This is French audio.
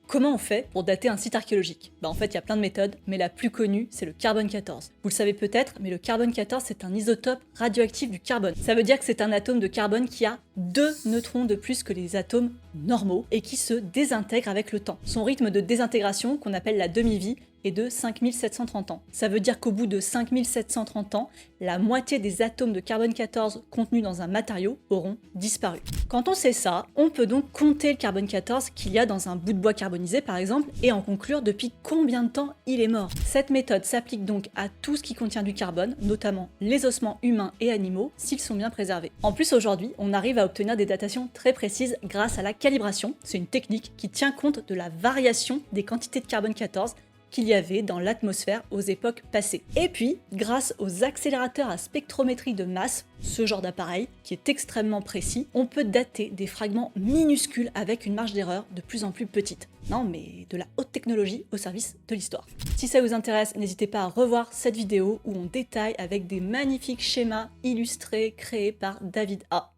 Comment on fait pour dater un site archéologique? En fait, il y a plein de méthodes, mais la plus connue, c'est le carbone 14. Vous le savez peut-être, mais le carbone 14, c'est un isotope radioactif du carbone. Ça veut dire que c'est un atome de carbone qui a 2 neutrons de plus que les atomes normaux et qui se désintègre avec le temps. Son rythme de désintégration, qu'on appelle la demi-vie, est de 5730 ans. Ça veut dire qu'au bout de 5730 ans, la moitié des atomes de carbone 14 contenus dans un matériau auront disparu. Quand on sait ça, on peut donc compter le carbone 14 qu'il y a dans un bout de bois carbonisé par exemple et en conclure depuis combien de temps il est mort. Cette méthode s'applique donc à tout ce qui contient du carbone, notamment les ossements humains et animaux, s'ils sont bien préservés. En plus aujourd'hui, on arrive à obtenir des datations très précises grâce à la calibration. C'est une technique qui tient compte de la variation des quantités de carbone 14 qu'il y avait dans l'atmosphère aux époques passées. Et puis, grâce aux accélérateurs à spectrométrie de masse, ce genre d'appareil, qui est extrêmement précis, on peut dater des fragments minuscules avec une marge d'erreur de plus en plus petite. Non, mais de la haute technologie au service de l'histoire. Si ça vous intéresse, n'hésitez pas à revoir cette vidéo où on détaille avec des magnifiques schémas illustrés créés par David A.